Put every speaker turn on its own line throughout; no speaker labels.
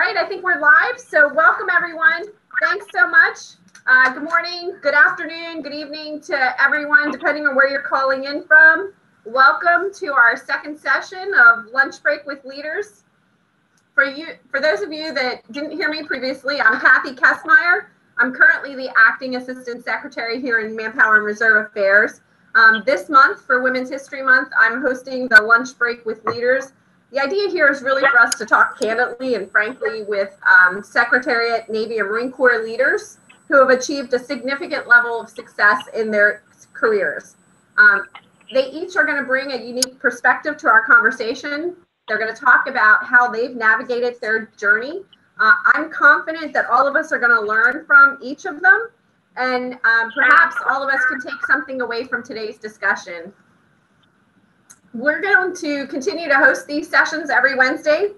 right, I think we're live. So welcome everyone. Thanks so much. Good morning, good afternoon, good evening to everyone, depending on where you're calling in from. Welcome to our second session of Lunch Break with Leaders. For those of you that didn't hear me previously, I'm Kathy Kessmeyer. I'm currently the Acting Assistant Secretary here in Manpower and Reserve Affairs. This month, for Women's History Month, I'm hosting the Lunch Break with Leaders. The idea here is really for us to talk candidly and frankly with Secretariat, Navy, and Marine Corps leaders who have achieved a significant level of success in their careers. They each are going to bring a unique perspective to our conversation. They're going to talk about how they've navigated their journey. I'm confident that all of us are going to learn from each of them, and perhaps all of us can take something away from today's discussion. We're going to continue to host these sessions every Wednesday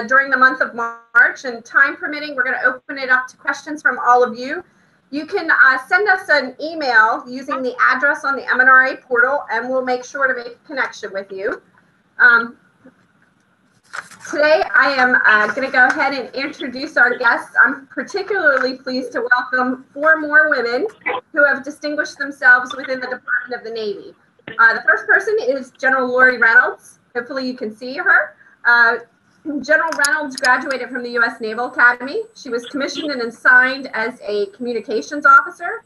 during the month of March, and time permitting, we're going to open it up to questions from all of you. You can send us an email using the address on the MNRA portal, and we'll make sure to make a connection with you. Today, I am going to go ahead and introduce our guests. I'm particularly pleased to welcome 4 more women who have distinguished themselves within the Department of the Navy. The first person is General Lori Reynolds. Hopefully you can see her. General Reynolds graduated from the U.S. Naval Academy. She was commissioned and assigned as a communications officer.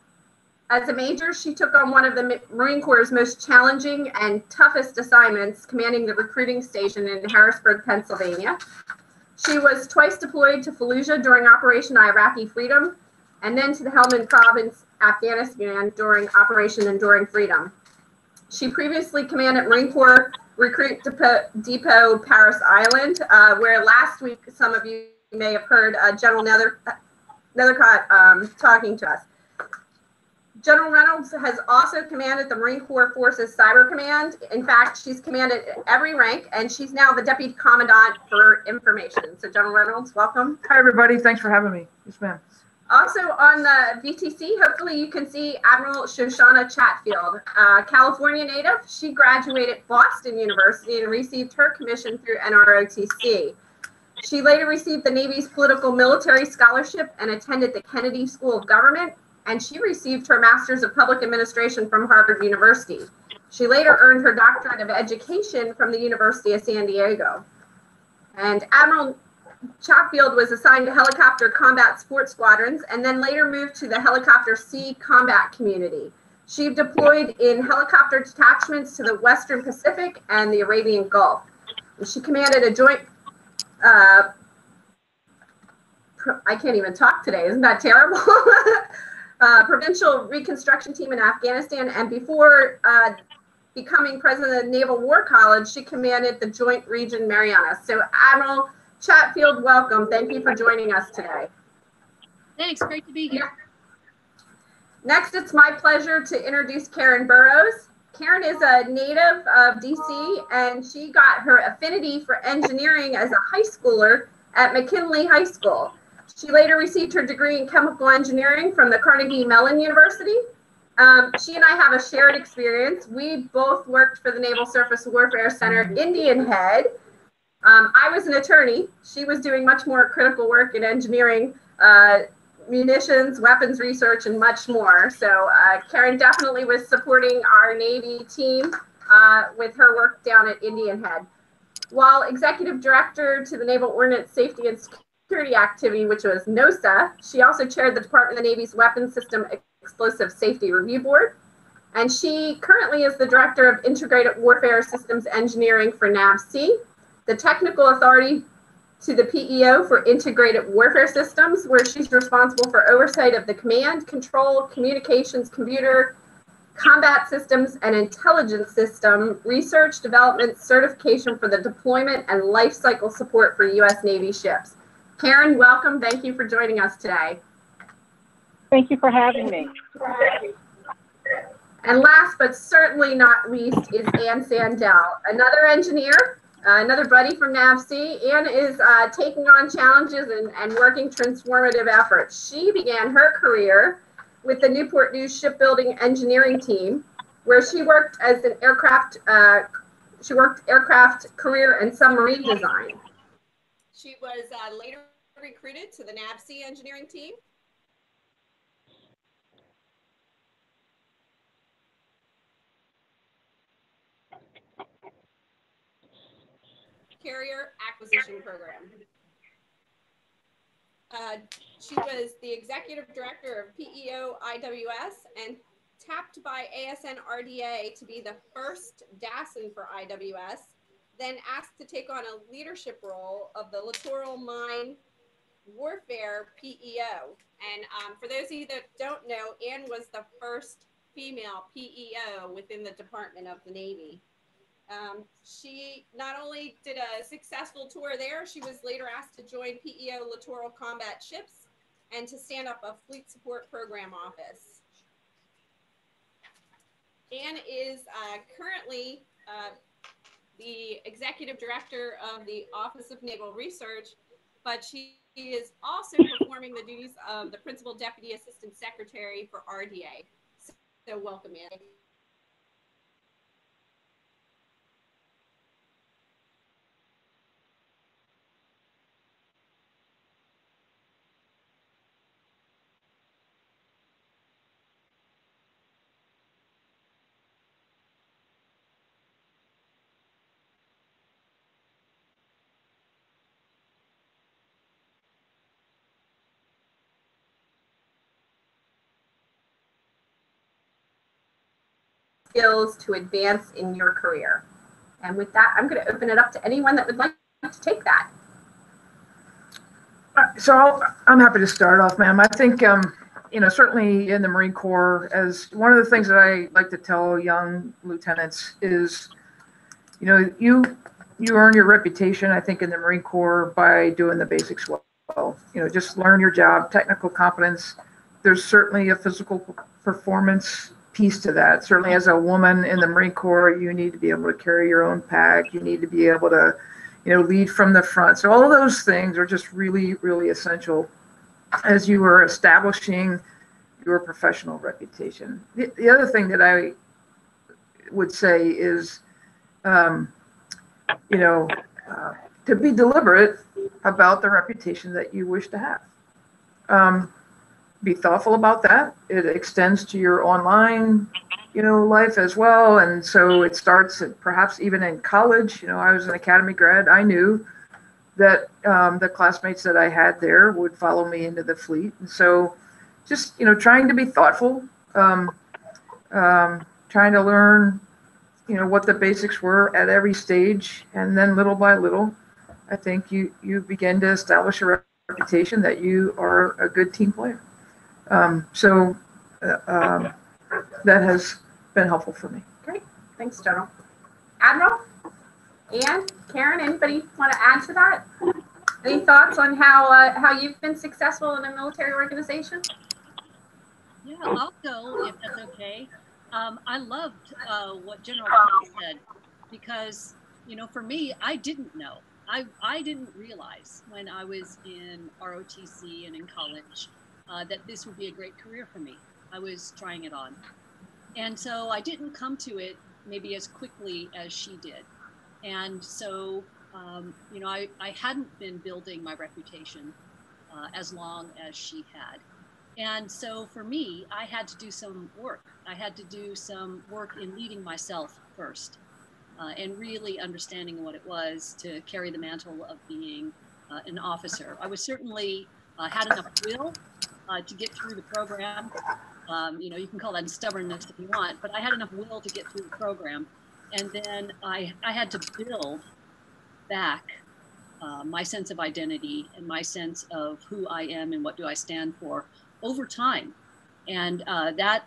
As a major, she took on one of the Marine Corps' most challenging and toughest assignments, commanding the recruiting station in Harrisburg, Pennsylvania. She was twice deployed to Fallujah during Operation Iraqi Freedom, and then to the Helmand Province, Afghanistan, during Operation Enduring Freedom. She previously commanded Marine Corps Recruit Depot Paris Island, where last week some of you may have heard General Nethercott talking to us. General Reynolds has also commanded the Marine Corps Forces Cyber Command. In fact, she's commanded every rank, and she's now the Deputy Commandant for Information. So General Reynolds, welcome.
Hi, everybody. Thanks for having me. Yes, ma'am.
Also on the VTC, hopefully you can see Admiral Shoshana Chatfield, California native. She graduated Boston University and received her commission through NROTC. She later received the Navy's Political Military Scholarship and attended the Kennedy School of Government, and she received her Master's of Public Administration from Harvard University. She later earned her Doctorate of Education from the University of San Diego. And Admiral Chatfield was assigned to Helicopter Combat Support Squadrons and then later moved to the Helicopter Sea Combat Community. She deployed in helicopter detachments to the Western Pacific and the Arabian Gulf. And she commanded a joint, I can't even talk today, isn't that terrible? Provincial Reconstruction Team in Afghanistan, and before becoming president of the Naval War College, she commanded the Joint Region Marianas. So Admiral Chatfield, welcome. Thank you for joining us today.
Thanks, great to be here.
Next, it's my pleasure to introduce Karen Burrows. Karen is a native of DC, and she got her affinity for engineering as a high schooler at McKinley High School. She later received her degree in chemical engineering from the Carnegie Mellon University. She and I have a shared experience. We both worked for the Naval Surface Warfare Center, Indian Head. I was an attorney. She was doing much more critical work in engineering, munitions, weapons research, and much more. So Karen definitely was supporting our Navy team with her work down at Indian Head. While Executive Director to the Naval Ordnance Safety and Security Activity, which was NOSA, she also chaired the Department of the Navy's Weapons System Explosive Safety Review Board. And she currently is the Director of Integrated Warfare Systems Engineering for NAVSEA, the technical authority to the PEO for Integrated Warfare Systems, where she's responsible for oversight of the command, control, communications, computer, combat systems, and intelligence system, research, development, certification for the deployment and life cycle support for U.S. Navy ships. Karen, welcome. Thank you for joining us today.
Thank you for having me.
And last but certainly not least is Ann Sandell, another engineer, another buddy from NAVSEA. Ann is taking on challenges and working transformative efforts. She began her career with the Newport News Shipbuilding Engineering Team, where she worked as an aircraft career and submarine design. She was later recruited to the NAVSEA engineering team. Carrier Acquisition Program. She was the executive director of PEO IWS and tapped by ASN RDA to be the first DASN for IWS, then asked to take on a leadership role of the Littoral Mine Warfare PEO. And for those of you that don't know, Ann was the first female PEO within the Department of the Navy. She not only did a successful tour there, she was later asked to join PEO Littoral Combat Ships and to stand up a Fleet Support Program office. Ann is currently the executive director of the Office of Naval Research, but she is also performing the duties of the Principal Deputy Assistant Secretary for RDA. So welcome, Ann. Skills to advance in your career. And with that, I'm going to open it up to anyone that would like to take that.
So I'm happy to start off, ma'am. I think, certainly in the Marine Corps, as one of the things that I like to tell young lieutenants is, you earn your reputation, I think, in the Marine Corps by doing the basics well. Just learn your job, technical competence. There's certainly a physical performance piece to that. Certainly as a woman in the Marine Corps, you need to be able to carry your own pack. You need to be able to, lead from the front. So all of those things are just really, really essential as you are establishing your professional reputation. The other thing that I would say is, to be deliberate about the reputation that you wish to have. Be thoughtful about that. It extends to your online, life as well. And so it starts perhaps even in college. I was an academy grad. I knew that the classmates that I had there would follow me into the fleet. And so just, trying to be thoughtful, trying to learn, what the basics were at every stage. And then little by little, I think you begin to establish a reputation that you are a good team player. That has been helpful for me.
Great. Thanks, General. Admiral? Ann? Karen, anybody want to add to that? Any thoughts on how you've been successful in a military organization?
Yeah, I'll go if that's okay. I loved what General Paul said because, for me, I didn't know. I didn't realize when I was in ROTC and in college that this would be a great career for me. I was trying it on. And so I didn't come to it maybe as quickly as she did. And so, I hadn't been building my reputation as long as she had. And so for me, I had to do some work. I had to do some work in leading myself first and really understanding what it was to carry the mantle of being an officer. I was certainly had enough will to get through the program. You can call that stubbornness if you want, but I had enough will to get through the program. And then I had to build back my sense of identity and my sense of who I am and what do I stand for over time. And that,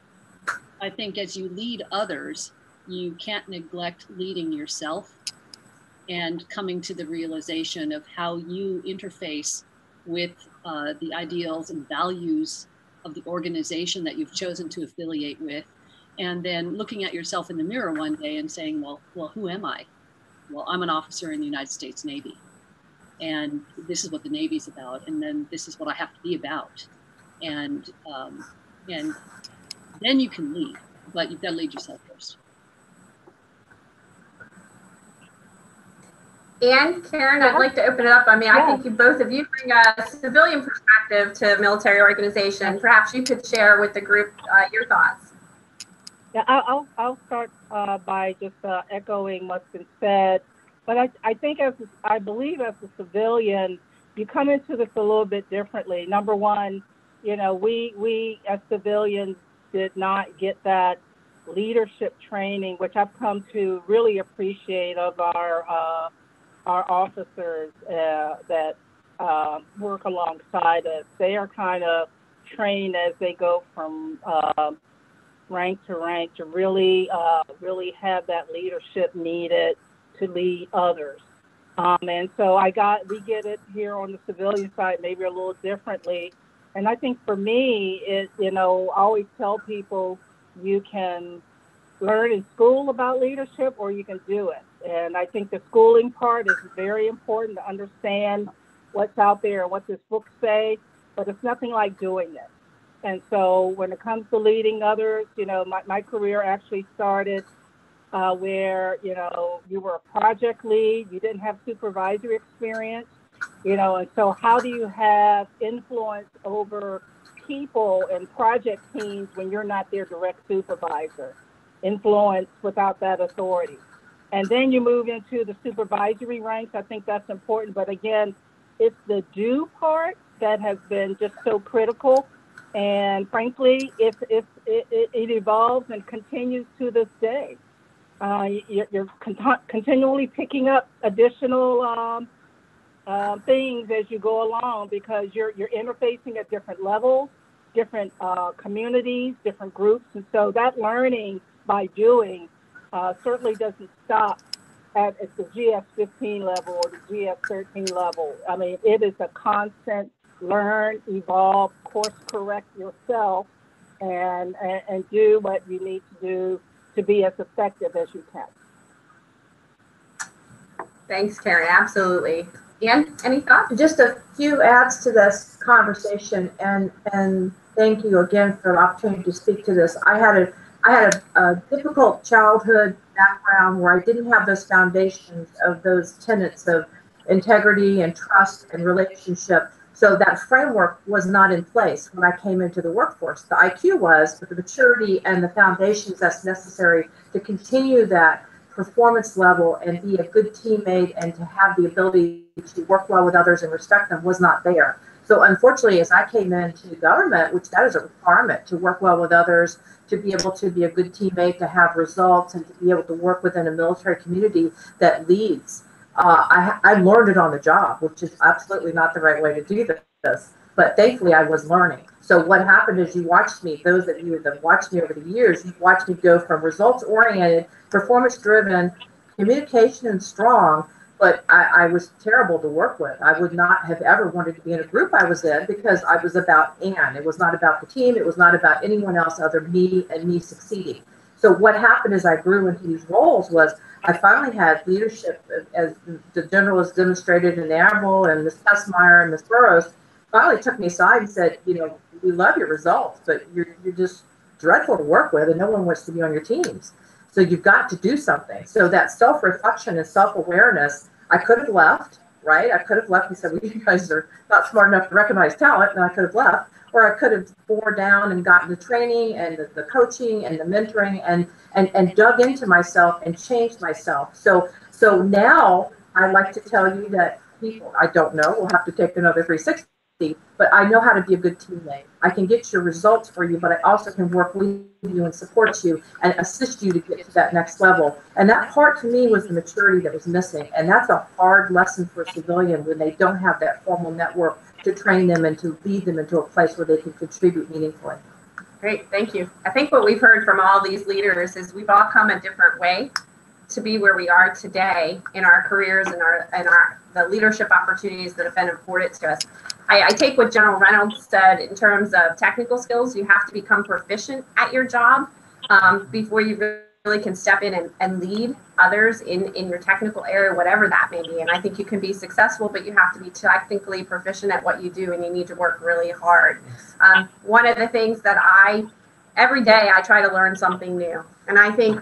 I think, as you lead others, you can't neglect leading yourself and coming to the realization of how you interface with the ideals and values of the organization that you've chosen to affiliate with, and then looking at yourself in the mirror one day and saying, well, who am I? Well, I'm an officer in the United States Navy, and this is what the Navy's about, and then this is what I have to be about, and then you can lead, but you've got to lead yourself first.
And Karen, I'd like to open it up. I mean, I think both of you bring a civilian perspective to military organization. Perhaps you could share with the group your thoughts.
Yeah, I'll start by just echoing what's been said. But I think I believe as a civilian, you come into this a little bit differently. Number one, we as civilians did not get that leadership training, which I've come to really appreciate of our officers that work alongside us. They are kind of trained as they go from rank to rank to really have that leadership needed to lead others. And so we get it here on the civilian side, maybe a little differently. And I think for me, I always tell people you can learn in school about leadership or you can do it. And I think the schooling part is very important to understand what's out there and what this book say, but it's nothing like doing it. And so when it comes to leading others, my career actually started where, you were a project lead, you didn't have supervisory experience, and so how do you have influence over people and project teams when you're not their direct supervisor? Influence without that authority. And then you move into the supervisory ranks. I think that's important. But again, it's the do part that has been just so critical. And frankly, it evolves and continues to this day. You're continually picking up additional things as you go along because you're interfacing at different levels, different communities, different groups. And so that learning by doing certainly doesn't stop at the GS-15 level or the GS-13 level. I mean, it is a constant learn, evolve, course correct yourself, and do what you need to do to be as effective as you can.
Thanks, Karen. Absolutely. Ian, any thoughts?
Just a few adds to this conversation, and thank you again for the opportunity to speak to this. I had a difficult childhood background where I didn't have those foundations of those tenets of integrity and trust and relationship. So that framework was not in place when I came into the workforce. The IQ was, but the maturity and the foundations that's necessary to continue that performance level and be a good teammate and to have the ability to work well with others and respect them was not there. So unfortunately, as I came into government, which that is a requirement to work well with others, to be able to be a good teammate, to have results, and to be able to work within a military community that leads. I learned it on the job, which is absolutely not the right way to do this. But thankfully, I was learning. So what happened is you watched me, those of you that watched me over the years, you watched me go from results-oriented, performance-driven, communication and strong, but I was terrible to work with. I would not have ever wanted to be in a group I was in because I was about Ann. It was not about the team. It was not about anyone else other than me and me succeeding. So what happened as I grew into these roles was I finally had leadership, as the general has demonstrated in the Admiral and Ms. Tessmeyer and Ms. Burroughs finally took me aside and said, we love your results, but you're just dreadful to work with and no one wants to be on your teams. So you've got to do something. So that self-reflection and self-awareness, I could have left, right? I could have left and said, well, you guys are not smart enough to recognize talent, and I could have left. Or I could have bore down and gotten the training and the coaching and the mentoring and dug into myself and changed myself. So now I like to tell you that people, I don't know, we'll have to take another 360. But I know how to be a good teammate. I can get your results for you, but I also can work with you and support you and assist you to get to that next level. And that part to me was the maturity that was missing. And that's a hard lesson for a civilian when they don't have that formal network to train them and to lead them into a place where they can contribute meaningfully.
Great, thank you. I think what we've heard from all these leaders is we've all come a different way to be where we are today in our careers and the leadership opportunities that have been afforded to us. I take what General Reynolds said in terms of technical skills. You have to become proficient at your job before you really can step in and lead others in your technical area, whatever that may be. And I think you can be successful, but you have to be technically proficient at what you do, and you need to work really hard. One of the things that every day I try to learn something new. And I think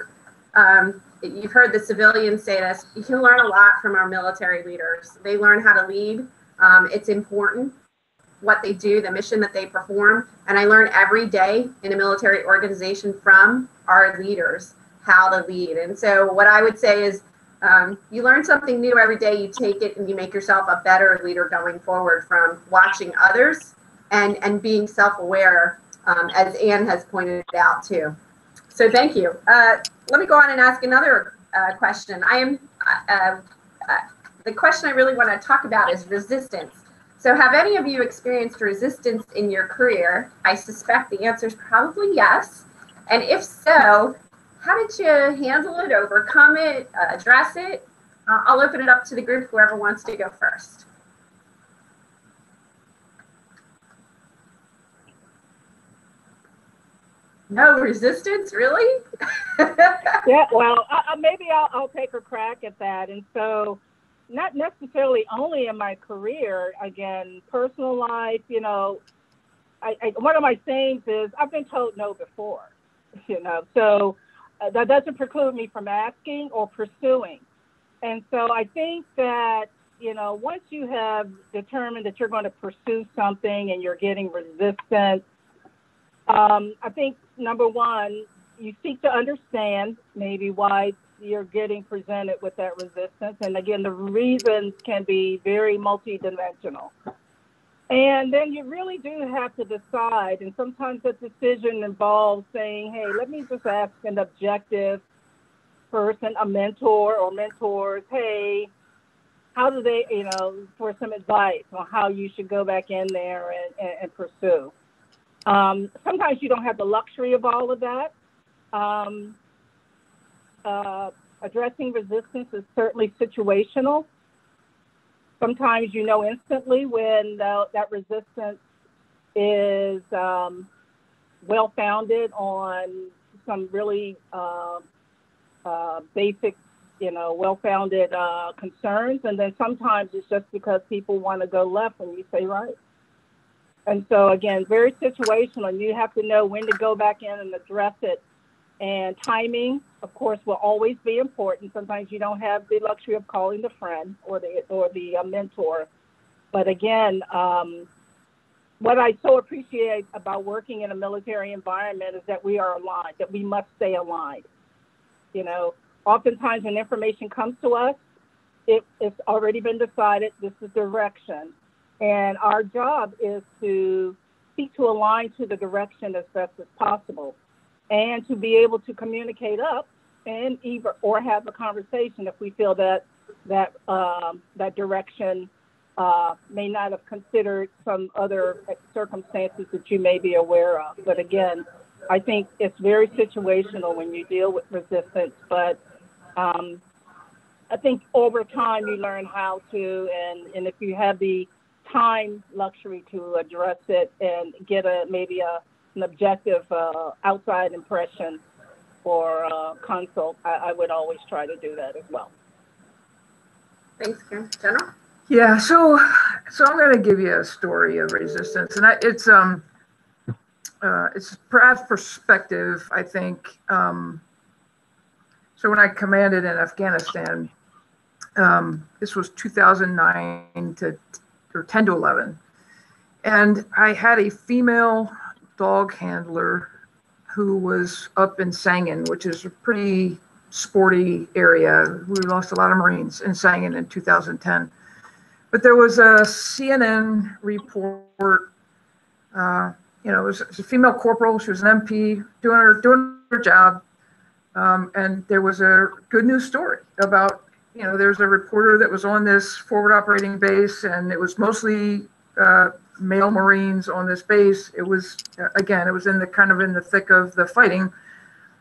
you've heard the civilians say this, you can learn a lot from our military leaders. They learn how to lead. It's important what they do, the mission that they perform. And I learn every day in a military organization from our leaders how to lead. And so what I would say is you learn something new every day, you take it and you make yourself a better leader going forward from watching others and being self-aware, as Anne has pointed out too. So thank you. Let me go on and ask another question. The question I really want to talk about is resistance. So have any of you experienced resistance in your career? I suspect the answer is probably yes. And if so, how did you handle it, overcome it, address it? I'll open it up to the group, whoever wants to go first. No resistance, really?
Yeah, well, maybe I'll take a crack at that. And so, not necessarily only in my career, again, personal life, you know, one of my sayings is I've been told no before, you know, so that doesn't preclude me from asking or pursuing. And so I think that, you know, once you have determined that you're going to pursue something and you're getting resistance, I think number one, you seek to understand maybe why you're getting presented with that resistance. And again, the reasons can be very multidimensional. And then you really do have to decide. And sometimes that decision involves saying, hey, let me just ask an objective person, a mentor or mentors, hey, how do they, you know, for some advice on how you should go back in there and pursue. Sometimes you don't have the luxury of all of that. Addressing resistance is certainly situational. Sometimes you know instantly when that resistance is well-founded on some really basic, you know, well-founded concerns. And then sometimes it's just because people want to go left when you say right. And so, again, very situational. And you have to know when to go back in and address it. And timing, of course, will always be important. Sometimes you don't have the luxury of calling the friend or the mentor. But again, what I so appreciate about working in a military environment is that we are aligned, that we must stay aligned. You know, oftentimes when information comes to us, it's already been decided, this is direction. And our job is to seek to align to the direction as best as possible and to be able to communicate up and or have a conversation if we feel that direction may not have considered some other circumstances that you may be aware of. But again, I think it's very situational when you deal with resistance. But I think over time you learn how to, and if you have the time luxury to address it and get maybe an objective outside impression or consult, I would always try to do that as well.
Thanks, Karen. General?
Yeah, so I'm going to give you a story of resistance, and it's perhaps perspective, I think. So when I commanded in Afghanistan, this was 2009 or 10 to 11, and I had a female dog handler who was up in Sangin, which is a pretty sporty area. We lost a lot of Marines in Sangin in 2010. But there was a CNN report, it was a female corporal. She was an MP doing her job. And there was a good news story about, there's a reporter that was on this forward operating base, and it was mostly male Marines on this base. It was, again, it was in the thick of the fighting.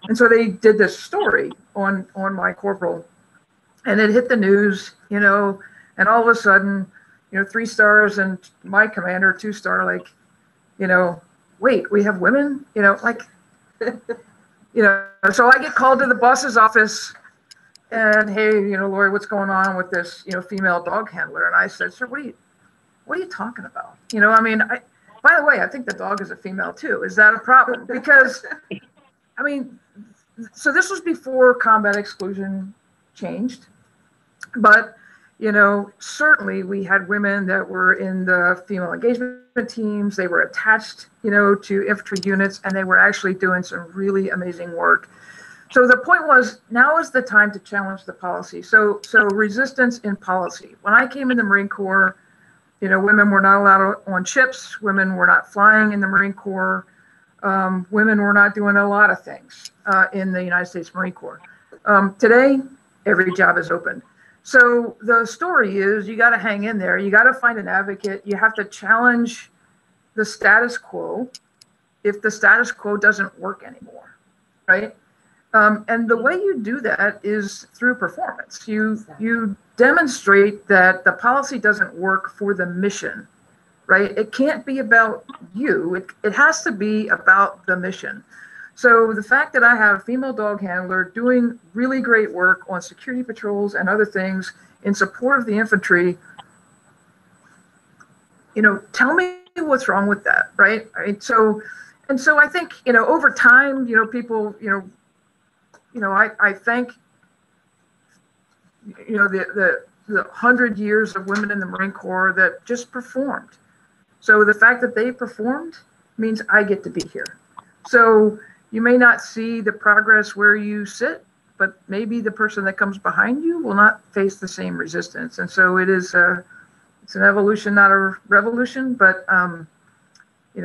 And so they did this story on my corporal, and it hit the news, and all of a sudden, 3 stars and my commander, 2-star, wait, we have women, so I get called to the boss's office and, hey, Lori, what's going on with this, female dog handler? And I said, sir, what are you talking about? By the way, I think the dog is a female too. Is that a problem? Because, so this was before combat exclusion changed, but certainly we had women that were in the female engagement teams. They were attached, to infantry units, and they were actually doing some really amazing work. So the point was, now is the time to challenge the policy. So resistance in policy. When I came in the Marine Corps, women were not allowed on ships. Women were not flying in the Marine Corps. Women were not doing a lot of things in the United States Marine Corps. Today, every job is open. So the story is, you got to hang in there. You got to find an advocate. You have to challenge the status quo if the status quo doesn't work anymore, right? And the way you do that is through performance. You demonstrate that the policy doesn't work for the mission, right? It can't be about you. It has to be about the mission. So the fact that I have a female dog handler doing really great work on security patrols and other things in support of the infantry, tell me what's wrong with that, right? I mean, so I think, over time, people, I thank, the 100 years of women in the Marine Corps that just performed. So the fact that they performed means I get to be here. So you may not see the progress where you sit, but maybe the person that comes behind you will not face the same resistance. And so it's an evolution, not a revolution, but,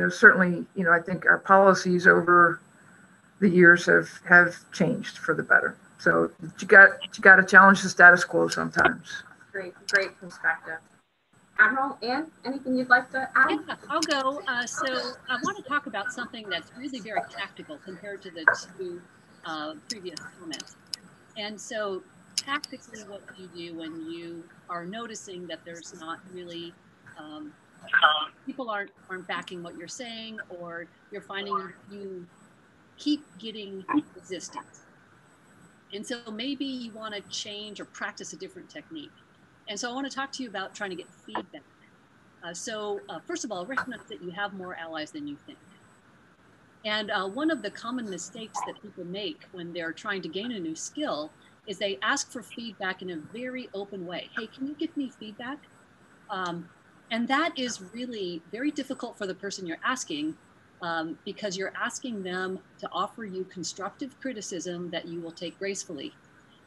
certainly, I think our policies over the years have changed for the better. So you got to challenge the status quo sometimes.
Great perspective. Admiral Ann, anything you'd like to add?
Yeah, I'll go. So I want to talk about something that's really very tactical compared to the two previous comments. And so tactically, what you do when you are noticing that there's not really, people aren't backing what you're saying, or you're finding you keep getting resistance. And so maybe you want to change or practice a different technique. And so I want to talk to you about trying to get feedback. First of all, recognize that you have more allies than you think. And one of the common mistakes that people make when they're trying to gain a new skill is they ask for feedback in a very open way. Hey, can you give me feedback? And that is really very difficult for the person you're asking, because you're asking them to offer you constructive criticism that you will take gracefully.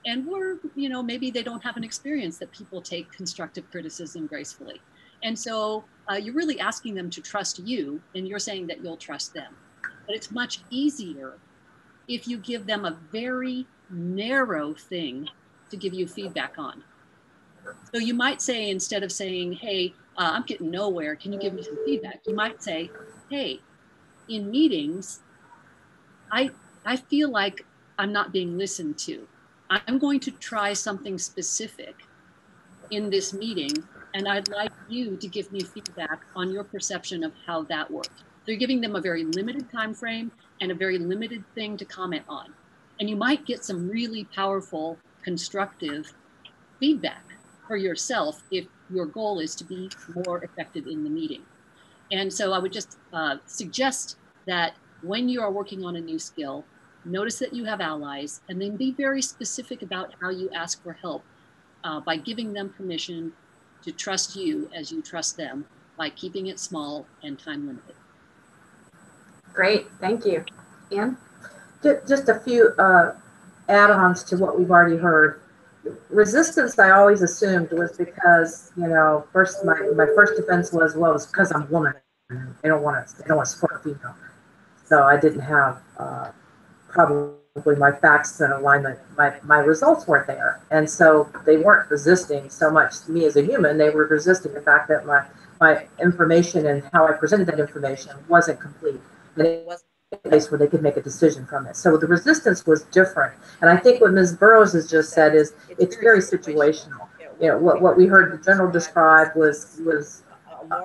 And maybe they don't have an experience that people take constructive criticism gracefully. And so you're really asking them to trust you, and you're saying that you'll trust them. But it's much easier if you give them a very narrow thing to give you feedback on. So you might say, instead of saying, hey, I'm getting nowhere, can you give me some feedback? You might say, hey, in meetings, I feel like I'm not being listened to. I'm going to try something specific in this meeting, and I'd like you to give me feedback on your perception of how that worked. So you're giving them a very limited time frame and a very limited thing to comment on. And you might get some really powerful, constructive feedback for yourself if your goal is to be more effective in the meeting. And so I would just suggest that when you are working on a new skill, notice that you have allies, and then be very specific about how you ask for help by giving them permission to trust you as you trust them, by keeping it small and time limited.
Great, thank you. Ann?
Just a few add-ons to what we've already heard. Resistance, I always assumed, was because, first my first defense was, well, it's because I'm a woman. They don't want to support a female. So I didn't have probably my facts in alignment. My results weren't there, and so they weren't resisting so much me as a human. They were resisting the fact that my information and how I presented that information wasn't complete, and it wasn't a place where they could make a decision from it. So the resistance was different, and I think what Ms. Burrows has just said is it's very situational. What we heard the general describe was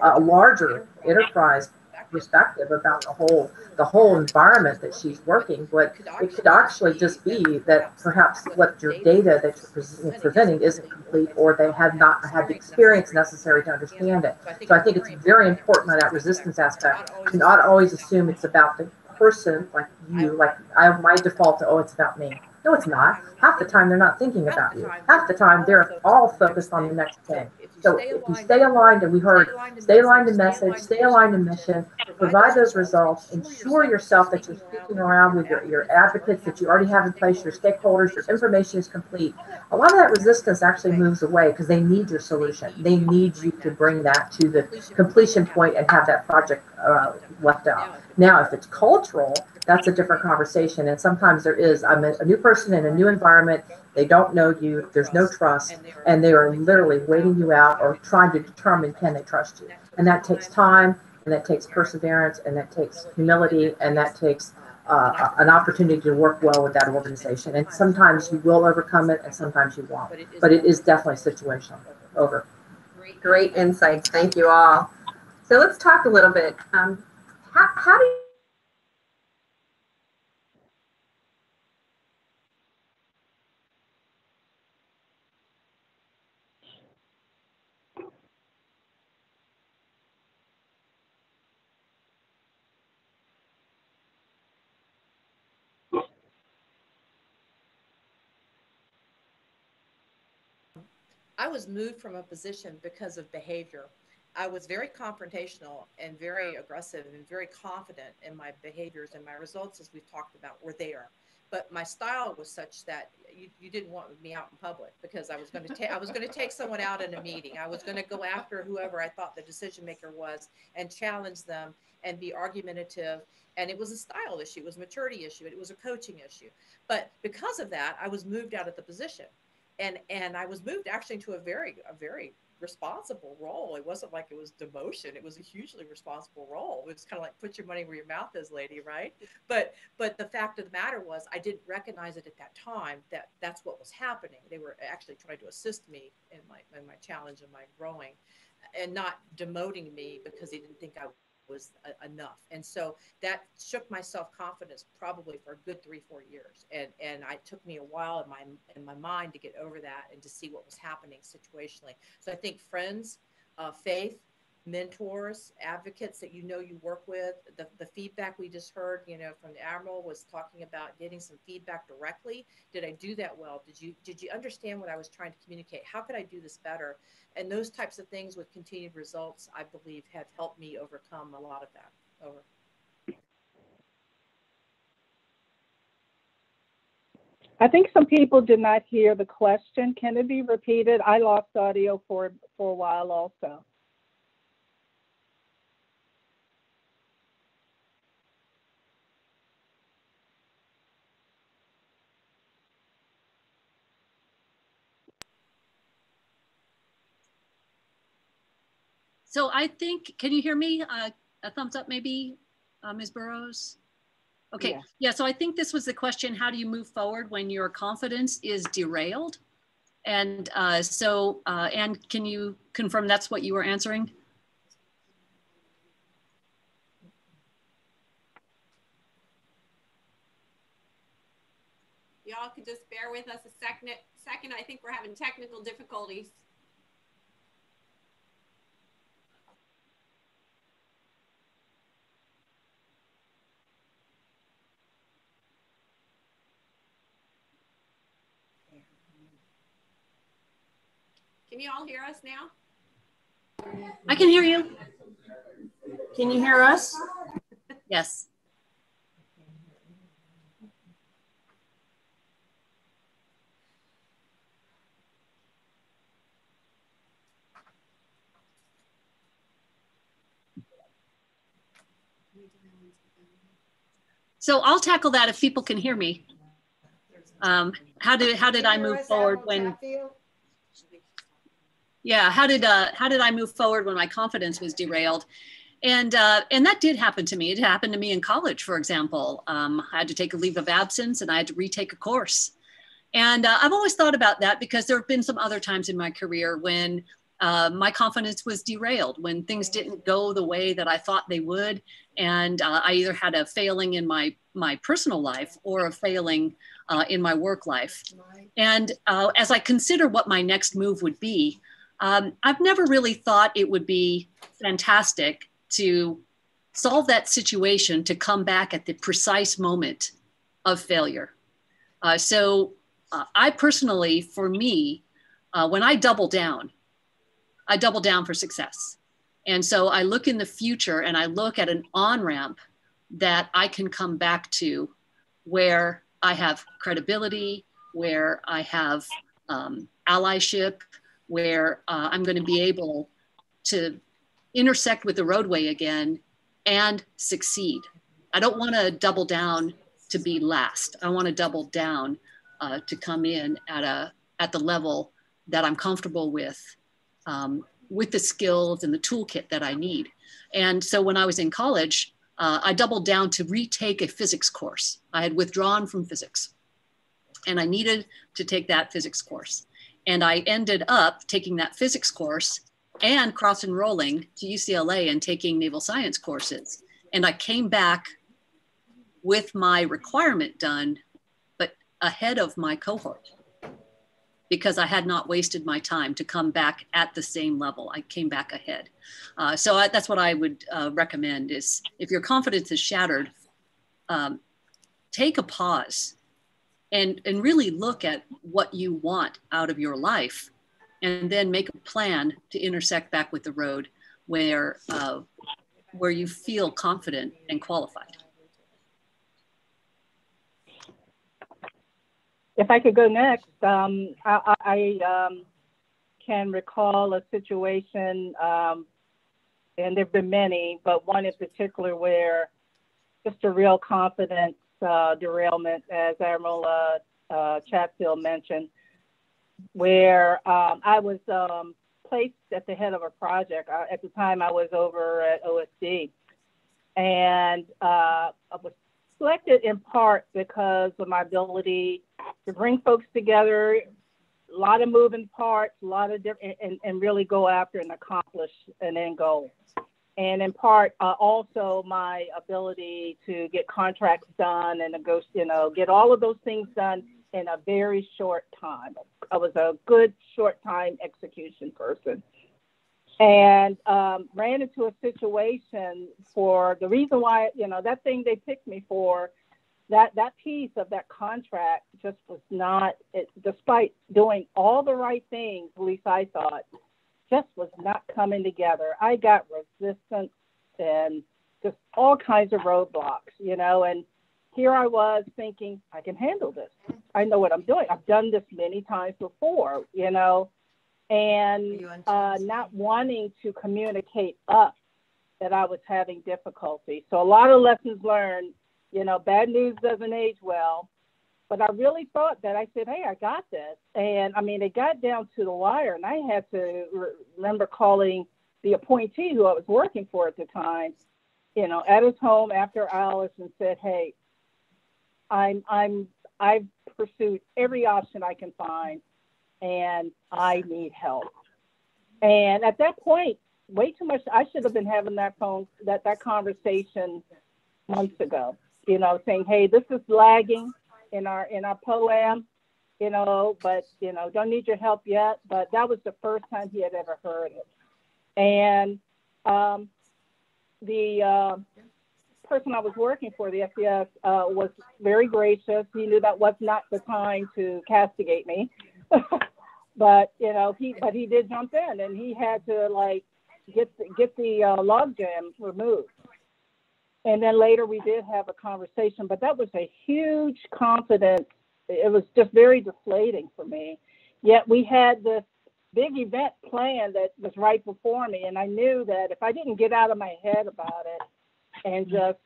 a larger enterprise perspective about the whole environment that she's working, but it could actually just be that perhaps what your data that you're presenting isn't complete, or they have not had the experience necessary to understand it. So I think it's very important on that resistance aspect to not always assume it's about person like you, like my default to, oh, it's about me. No, it's not. Half the time they're not thinking about you. Half the time they're all focused on the next thing. So if you stay aligned, and we heard, stay aligned to message, stay aligned to mission, provide those results, ensure yourself that you're speaking around with your advocates that you already have in place, your stakeholders, your information is complete. A lot of that resistance actually moves away because they need your solution. They need you to bring that to the completion point and have that project left out. Now, if it's cultural, that's a different conversation. And sometimes there is, I'm a new person in a new environment. They don't know you. There's no trust. And they are literally waiting you out or trying to determine, can they trust you? And that takes time, and that takes perseverance, and that takes humility, and that takes an opportunity to work well with that organization. And sometimes you will overcome it, and sometimes you won't. But it is definitely situational. Over.
Great insights. Thank you all. So let's talk a little bit. How do you
I was moved from a position because of behavior. I was very confrontational and very aggressive and very confident in my behaviors, and my results, as we've talked about, were there. But my style was such that you didn't want me out in public, because I was going to take someone out in a meeting. I was going to go after whoever I thought the decision maker was and challenge them and be argumentative. And it was a style issue, it was a maturity issue, it was a coaching issue. But because of that, I was moved out of the position. And I was moved actually to a very responsible role. It wasn't like it was demotion. It was a hugely responsible role. It was kind of like, put your money where your mouth is, lady, right? But the fact of the matter was, I didn't recognize it at that time that that's what was happening. They were actually trying to assist me in my challenge and my growing, and not demoting me because they didn't think I was enough. And so that shook my self-confidence probably for a good 3-4 years. And it took me a while in my mind to get over that and to see what was happening situationally. So I think friends, faith, mentors, advocates that you work with, the feedback we just heard, from the Admiral was talking about getting some feedback directly. Did I do that well? Did you understand what I was trying to communicate? How could I do this better? And those types of things with continued results, I believe, have helped me overcome a lot of that. Over.
I think some people did not hear the question. Can it be repeated? I lost audio for a while also.
So I think, can you hear me? A thumbs up maybe, Ms. Burrows? Okay, yeah, so I think this was the question, how do you move forward when your confidence is derailed? And Anne, can you confirm that's what you were answering?
Y'all could just bear with us a second. I think we're having technical difficulties. Can you all hear us now?
I can hear you.
Can you hear us?
Yes. So I'll tackle that if people can hear me. How did I move forward when? Yeah, how did I move forward when my confidence was derailed? And that did happen to me. It happened to me in college, for example. I had to take a leave of absence and I had to retake a course. And I've always thought about that because there have been some other times in my career when my confidence was derailed, when things didn't go the way that I thought they would. And I either had a failing in my personal life or a failing in my work life. And as I consider what my next move would be, I've never really thought it would be fantastic to solve that situation to come back at the precise moment of failure. I personally, for me, when I double down for success. And so I look in the future and I look at an on-ramp that I can come back to where I have credibility, where I have allyship, where I'm going to be able to intersect with the roadway again and succeed. I don't want to double down to be last. I want to double down to come in at the level that I'm comfortable with the skills and the toolkit that I need. And so when I was in college, I doubled down to retake a physics course. I had withdrawn from physics and I needed to take that physics course. And I ended up taking that physics course and cross-enrolling to UCLA and taking naval science courses. And I came back with my requirement done, but ahead of my cohort, because I had not wasted my time to come back at the same level. I came back ahead. That's what I would recommend is if your confidence is shattered, take a pause and really look at what you want out of your life, and then make a plan to intersect back with the road where you feel confident and qualified.
If I could go next, I can recall a situation, and there have been many, but one in particular where just a real confidence derailment, as Admiral Chatfield mentioned, where I was placed at the head of a project. At the time, I was over at OSD, and I was selected in part because of my ability to bring folks together, a lot of moving parts, a lot of different, and really go after and accomplish an end goal. And in part, also my ability to get contracts done and get all of those things done in a very short time. I was a good short time execution person. And ran into a situation for the reason why, that thing they picked me for, that piece of that contract just was not, despite doing all the right things, at least I thought, just was not coming together. I got resistance and just all kinds of roadblocks, and here I was thinking, I can handle this. I know what I'm doing. I've done this many times before, and not wanting to communicate up that I was having difficulty. So a lot of lessons learned, bad news doesn't age well, but I really thought that I said, hey, I got this. And I mean, it got down to the wire, and I had to remember calling the appointee who I was working for at the time, at his home after hours and said, hey, I've pursued every option I can find, and I need help. And at that point, way too much, I should have been having that conversation months ago, saying, hey, this is lagging in our POAM, but, don't need your help yet. But that was the first time he had ever heard it. And the person I was working for, the FDS, was very gracious. He knew that was not the time to castigate me. But he did jump in, and he had to get the logjam removed. And then later we did have a conversation, but that was a huge confidence. It was just very deflating for me. Yet we had this big event planned that was right before me, and I knew that if I didn't get out of my head about it and just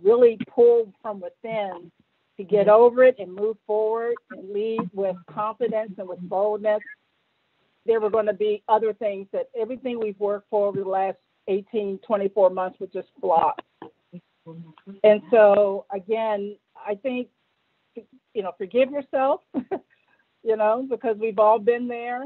really pull from within to get over it and move forward and lead with confidence and with boldness, there were going to be other things that everything we've worked for over the last 18, 24 months would just flop. And so, again, I think, forgive yourself, because we've all been there,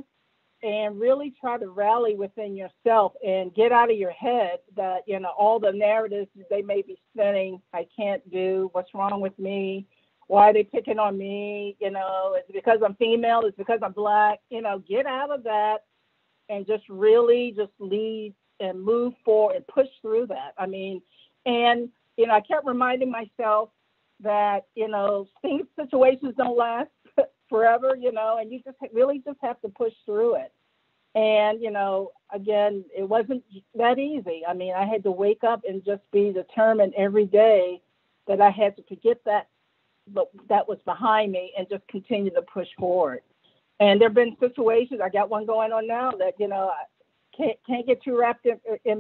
and really try to rally within yourself and get out of your head that, all the narratives they may be spinning, I can't do, what's wrong with me? Why are they picking on me? It's because I'm female, it's because I'm Black, get out of that and just really just lead and move forward and push through that. I mean, And, you know, I kept reminding myself that, you know, situations don't last forever, you know, and you just really just have to push through it. And, you know, again, it wasn't that easy. I mean, I had to wake up and just be determined every day that I had to forget that was behind me and just continue to push forward. And there have been situations, I got one going on now that, you know, I can't get too wrapped up in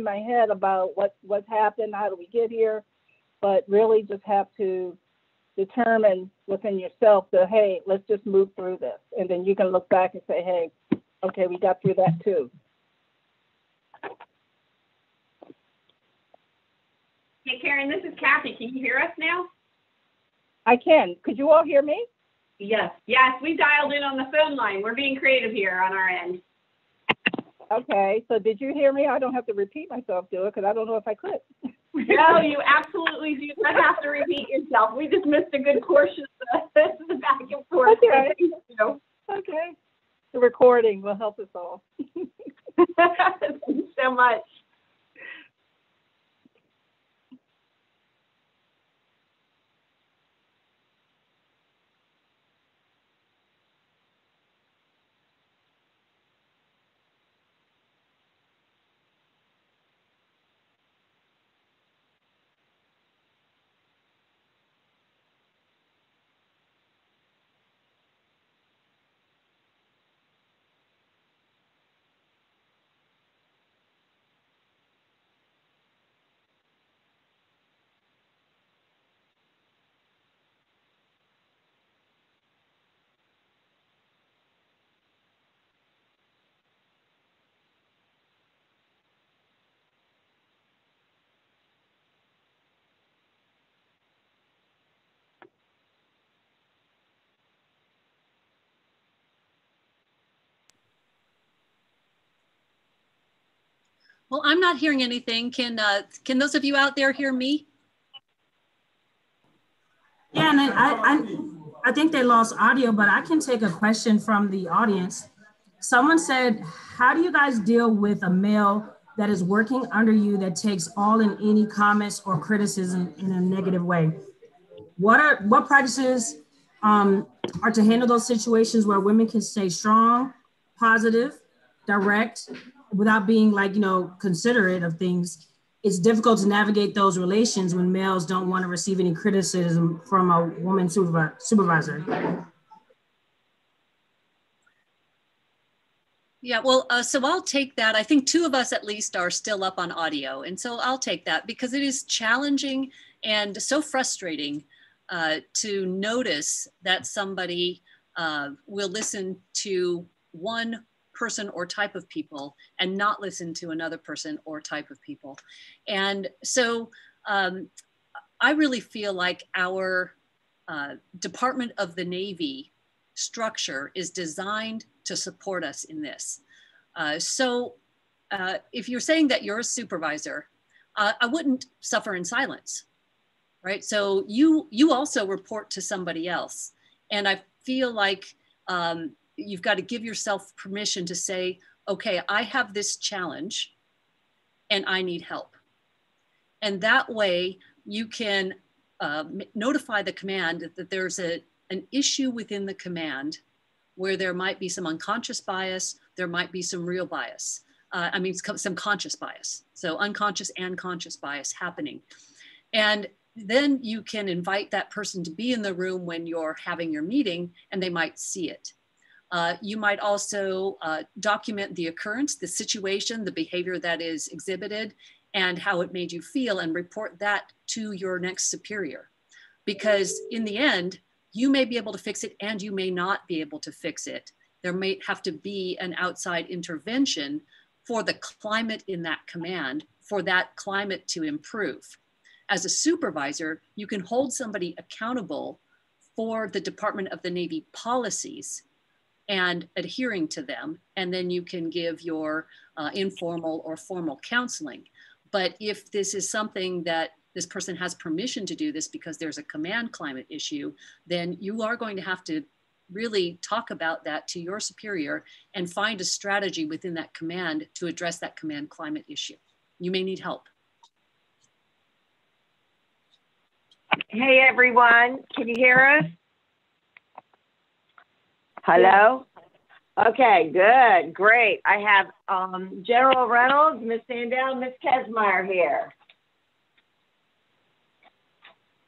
my head about what's happened, how do we get here, but really just have to determine within yourself that, hey, let's just move through this. And then you can look back and say, hey, okay, we got through that too.
Hey, Karen, this is Kathy. Can you hear us now?
I can. Could you all hear me?
Yes. Yes, we dialed in on the phone line. We're being creative here on our end.
Okay, so did you hear me? I don't have to repeat myself, do it, because I don't know if I could.
No, you absolutely do not have to repeat yourself. We just missed a good portion of the back and forth.
Okay.
You know.
Okay. The recording will help us all.
Thank you so much.
Well, I'm not hearing anything. Can those of you out there hear me?
Yeah, and I think they lost audio, but I can take a question from the audience. Someone said, how do you guys deal with a male that is working under you that takes all and any comments or criticism in a negative way? What practices are to handle those situations where women can stay strong, positive, direct, without being like, you know, considerate of things? It's difficult to navigate those relations when males don't want to receive any criticism from a woman supervisor.
Yeah, well, so I'll take that. I think two of us at least are still up on audio. And so I'll take that because it is challenging and so frustrating to notice that somebody will listen to one person or type of people and not listen to another person or type of people. And so I really feel like our Department of the Navy structure is designed to support us in this. So if you're saying that you're a supervisor, I wouldn't suffer in silence, right? So you also report to somebody else. And I feel like you've got to give yourself permission to say, okay, I have this challenge and I need help. And that way you can notify the command that there's an issue within the command where there might be some unconscious bias, there might be some real bias. I mean, some conscious bias. So unconscious and conscious bias happening. And then you can invite that person to be in the room when you're having your meeting and they might see it. You might also document the occurrence, the situation, the behavior that is exhibited, and how it made you feel, and report that to your next superior. Because in the end, you may be able to fix it and you may not be able to fix it. There may have to be an outside intervention for the climate in that command, for that climate to improve. As a supervisor, you can hold somebody accountable for the Department of the Navy policies and adhering to them, and then you can give your informal or formal counseling. But if this is something that this person has permission to do this because there's a command climate issue, then you are going to have to really talk about that to your superior and find a strategy within that command to address that command climate issue. You may need help.
Hey, everyone. Can you hear us? Hello? Okay, good, great. I have General Reynolds, Miss Sandell, Miss Kesmeyer here.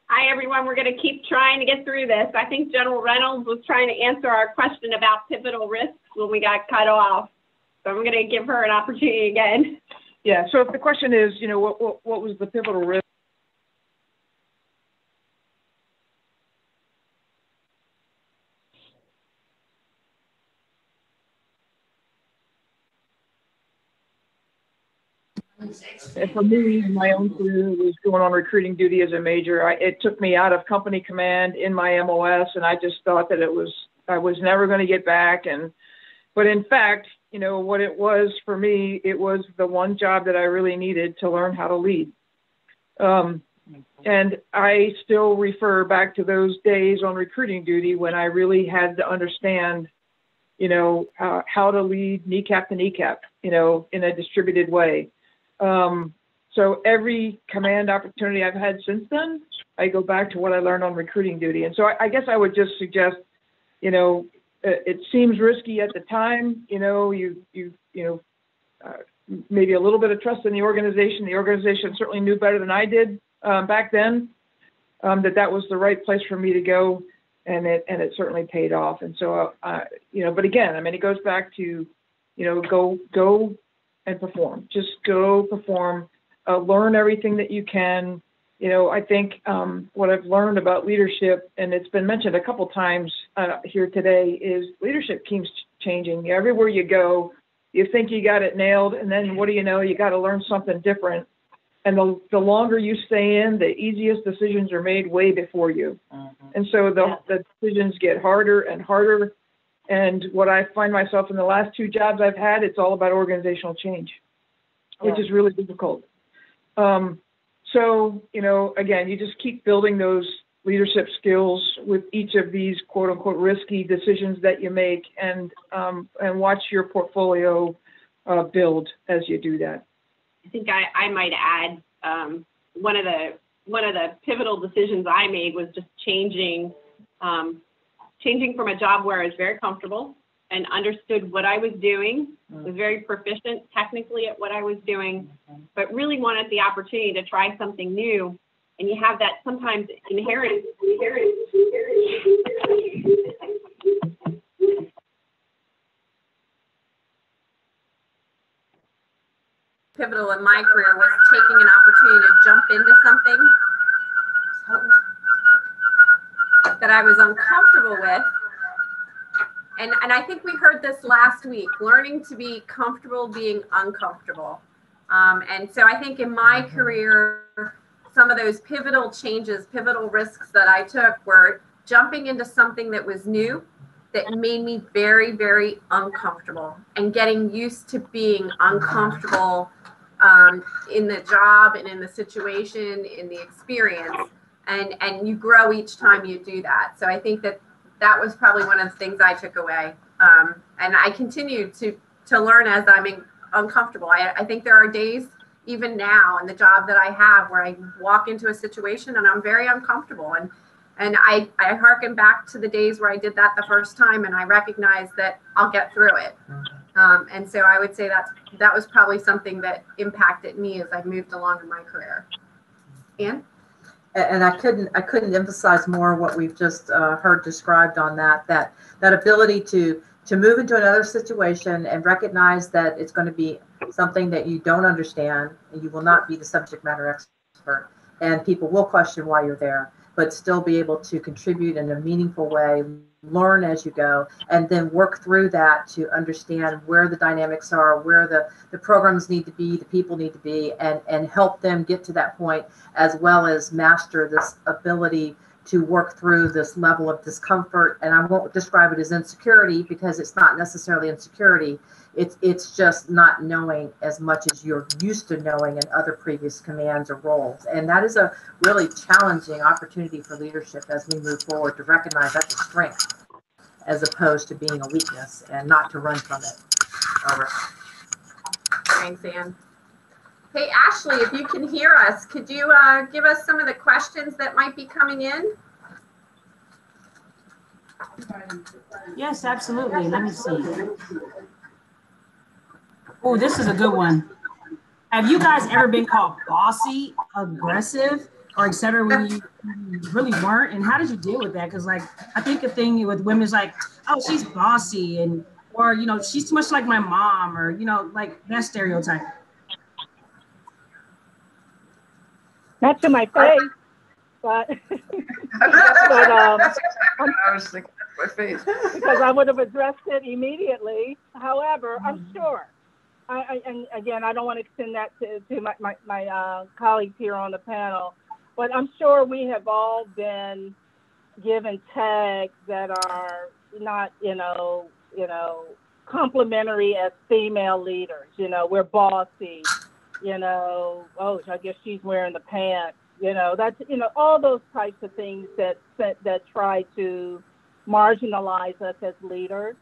Hi, everyone. We're going to keep trying to get through this. I think General Reynolds was trying to answer our question about pivotal risks when we got cut off. So I'm going to give her an opportunity again.
Yeah, so if the question is, you know, what was the pivotal risk? And for me, my own career was going on recruiting duty as a major. It took me out of company command in my MOS, and I just thought that I was never going to get back. But in fact, you know, what it was for me, it was the one job that I really needed to learn how to lead. And I still refer back to those days on recruiting duty when I really had to understand, you know, how to lead kneecap to kneecap, you know, in a distributed way. So every command opportunity I've had since then, I go back to what I learned on recruiting duty. And so I guess I would just suggest, you know, it seems risky at the time, you know, maybe a little bit of trust in the organization. The organization certainly knew better than I did back then, that was the right place for me to go, and it certainly paid off. And so, you know, but again, I mean, it goes back to, you know, go and perform. Just go perform, learn everything that you can. You know, I think what I've learned about leadership, and it's been mentioned a couple times here today, is leadership keeps changing. Everywhere you go, you think you got it nailed, and then what do you know? You got to learn something different. And the longer you stay in, the easiest decisions are made way before you. And so the decisions get harder and harder. And what I find myself in the last two jobs I've had, it's all about organizational change, which is really difficult. So, you know, again, you just keep building those leadership skills with each of these quote unquote risky decisions that you make, and watch your portfolio build as you do that.
I think I might add one of the pivotal decisions I made was just changing from a job where I was very comfortable and understood what I was doing, was very proficient technically at what I was doing, but really wanted the opportunity to try something new. And you have that sometimes inherent.
Pivotal in my career was taking an opportunity to jump into something that I was uncomfortable with. And I think we heard this last week, learning to be comfortable being uncomfortable. And so I think in my career, some of those pivotal changes, pivotal risks that I took were jumping into something that was new, that made me very, very uncomfortable, and getting used to being uncomfortable in the job and in the situation, in the experience. And you grow each time you do that. So I think that was probably one of the things I took away. And I continue to learn as I'm uncomfortable. I think there are days, even now in the job that I have, where I walk into a situation and I'm very uncomfortable. And I hearken back to the days where I did that the first time, and I recognize that I'll get through it. And so I would say that was probably something that impacted me as I moved along in my career. Ann?
And I couldn't emphasize more what we've just heard described on that ability to move into another situation and recognize that it's going to be something that you don't understand, and you will not be the subject matter expert, and people will question why you're there, but still be able to contribute in a meaningful way, learn as you go, and then work through that to understand where the dynamics are, where the programs need to be, the people need to be, and help them get to that point, as well as master this ability to work through this level of discomfort. And I won't describe it as insecurity, because it's not necessarily insecurity. It's just not knowing as much as you're used to knowing in other previous commands or roles. And that is a really challenging opportunity for leadership as we move forward, to recognize that's a strength as opposed to being a weakness, and not to run from it. Over.
Thanks, Ann. Hey, Ashley, if you can hear us, could you give us some of the questions that might be coming in?
Yes, absolutely. Let me see. Oh, this is a good one. Have you guys ever been called bossy, aggressive, or et cetera when you really weren't? And how did you deal with that? Because like, I think the thing with women is like, oh, she's bossy, and or you know, she's too much like my mom, or you know, like that stereotype.
Not to my face, but
That's exactly what I was thinking. My face.
Because I would have addressed it immediately. However, I'm sure. And again, I don't want to extend that to my colleagues here on the panel, but I'm sure we have all been given tags that are not, complimentary as female leaders. You know, we're bossy. You know, oh, I guess she's wearing the pants. You know, that's all those types of things that try to marginalize us as leaders.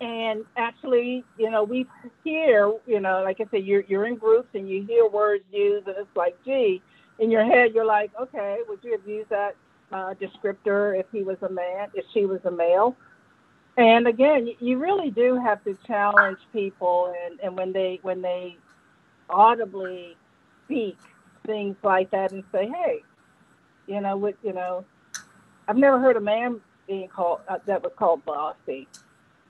And actually, we hear, like I said, you're in groups and you hear words used, and it's like, gee, in your head, you're like, okay, would you have used that descriptor if he was a man, if she was a male? And again, you really do have to challenge people, and when they audibly speak things like that and say, hey, I've never heard a man being called that was called bossy.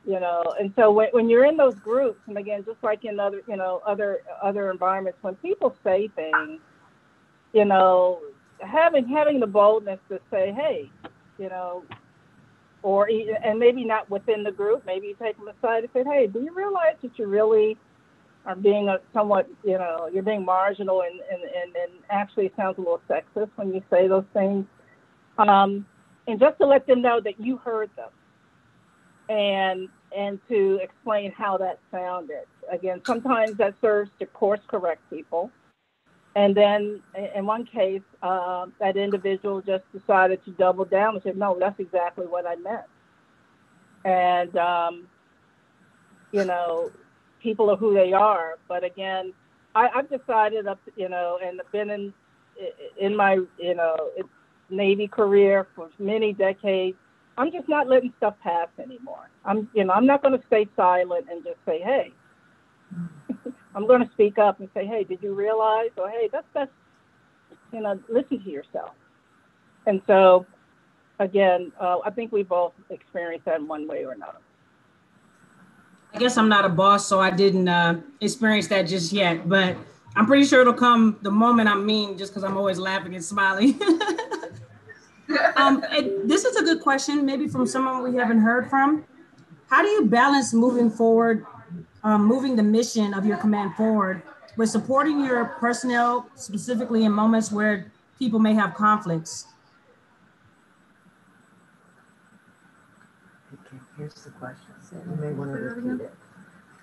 And so when you're in those groups, and again, just like in other environments, when people say things, having the boldness to say, hey, and maybe not within the group, maybe you take them aside and say, hey, do you realize that you really are being you're being marginal, and actually it sounds a little sexist when you say those things, and just to let them know that you heard them. And to explain how that sounded. Again, sometimes that serves to course correct people. And then in one case, that individual just decided to double down and said, no, that's exactly what I meant. And, people are who they are. But again, I've decided and been in my, Navy career for many decades, I'm just not letting stuff pass anymore. I'm not going to stay silent and just say, hey. I'm going to speak up and say, hey, did you realize? Or hey, that's listen to yourself. And so, again, I think we both experienced that in one way or another.
I guess I'm not a boss, so I didn't experience that just yet. But I'm pretty sure it'll come the moment I'm mean, just because I'm always laughing and smiling. This is a good question, maybe from someone we haven't heard from. How do you balance moving forward, moving the mission of your command forward with supporting your personnel, specifically in moments where people may have conflicts?
Okay, here's the question. So you may want to repeat it.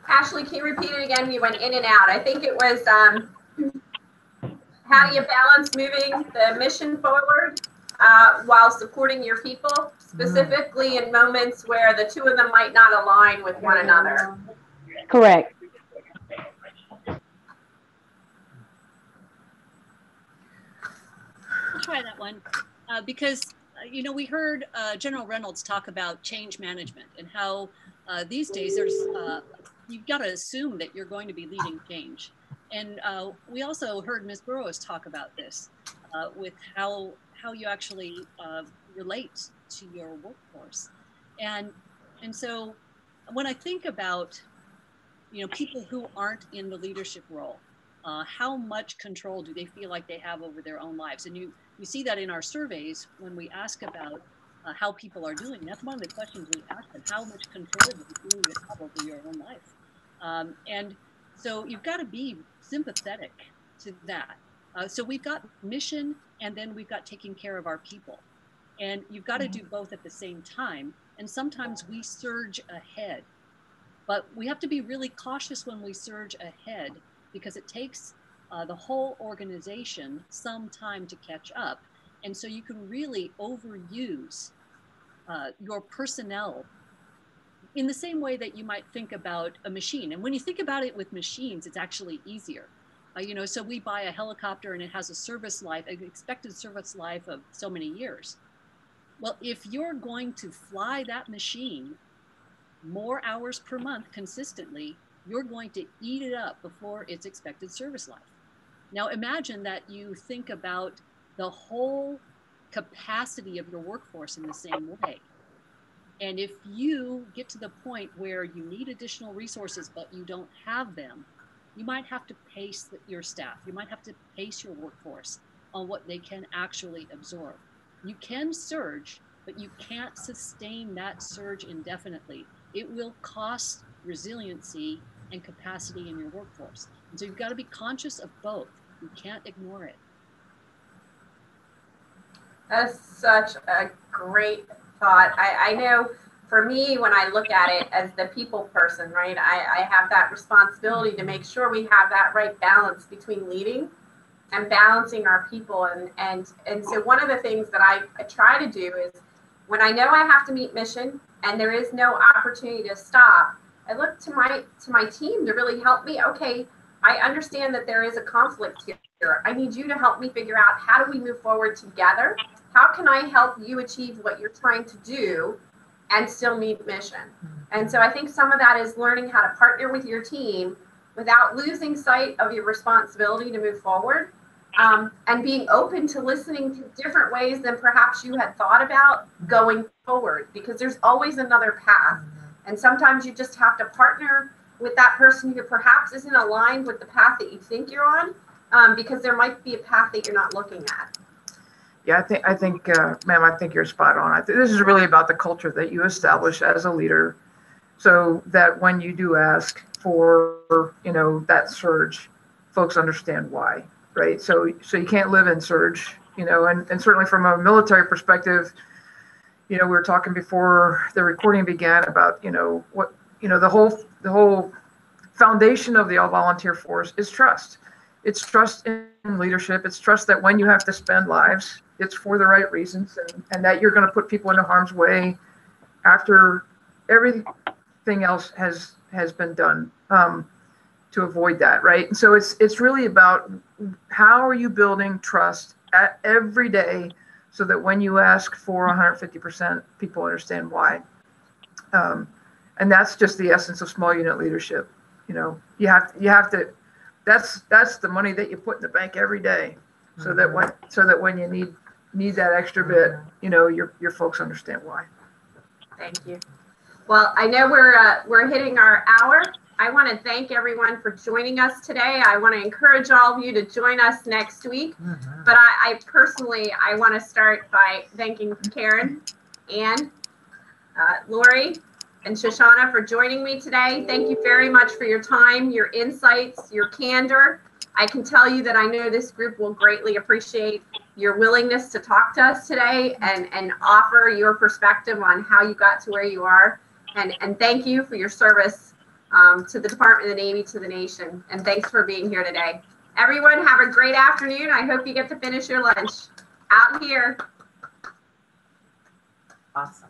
Ashley, can you repeat it again? You went in and out. I think it was, how do you balance moving the mission forward while supporting your people, specifically in moments where the two of them might not align with one another?
Correct.
I'll try that one because, we heard General Reynolds talk about change management and how these days there's, you've got to assume that you're going to be leading change. And we also heard Ms. Burrows talk about this with how you actually relate to your workforce. And so when I think about, people who aren't in the leadership role, how much control do they feel like they have over their own lives? And you see that in our surveys when we ask about how people are doing. That's one of the questions we ask them: how much control do you feel you have over your own life? And so you've got to be sympathetic to that. So we've got mission, and then we've got taking care of our people. And you've got to do both at the same time. And sometimes we surge ahead, but we have to be really cautious when we surge ahead, because it takes the whole organization some time to catch up. And so you can really overuse your personnel in the same way that you might think about a machine. And when you think about it with machines, it's actually easier. So we buy a helicopter and it has a service life, an expected service life of so many years. Well, if you're going to fly that machine more hours per month consistently, you're going to eat it up before its expected service life. Now imagine that you think about the whole capacity of your workforce in the same way. And if you get to the point where you need additional resources, but you don't have them, you might have to pace your staff. You might have to pace your workforce on what they can actually absorb. You can surge, but you can't sustain that surge indefinitely. It will cost resiliency and capacity in your workforce. And so you've got to be conscious of both. You can't ignore it.
That's such a great thought. I know for me, when I look at it as the people person, right, I have that responsibility to make sure we have that right balance between leading and balancing our people. And so one of the things that I try to do is when I know I have to meet mission and there is no opportunity to stop, I look to my team to really help me. Okay, I understand that there is a conflict here. I need you to help me figure out how do we move forward together? How can I help you achieve what you're trying to do and still meet mission? And so I think some of that is learning how to partner with your team without losing sight of your responsibility to move forward, and being open to listening to different ways than perhaps you had thought about going forward, because there's always another path. And sometimes you just have to partner with that person who perhaps isn't aligned with the path that you think you're on, because there might be a path that you're not looking at.
Yeah, I think, ma'am, I think you're spot on. I think this is really about the culture that you establish as a leader, so that when you do ask for, that surge, folks understand why, right? So you can't live in surge, and certainly from a military perspective, we were talking before the recording began about, what, the whole foundation of the all-volunteer force is trust. It's trust in leadership. It's trust that when you have to spend lives, it's for the right reasons, and that you're going to put people into harm's way after everything else has been done to avoid that, right? And so it's really about how are you building trust every day so that when you ask for 150%, people understand why. And that's just the essence of small unit leadership. You have to. That's the money that you put in the bank every day, so that when you need that extra bit, your folks understand why.
Thank you. Well, I know we're hitting our hour. I want to thank everyone for joining us today. I want to encourage all of you to join us next week. But I personally want to start by thanking Karen, Ann, Lori, and Shoshana for joining me today. Thank you very much for your time, your insights, your candor. I can tell you that I know this group will greatly appreciate your willingness to talk to us today and offer your perspective on how you got to where you are. And thank you for your service to the Department of the Navy, to the nation. And thanks for being here today. Everyone, have a great afternoon. I hope you get to finish your lunch out here.
Awesome.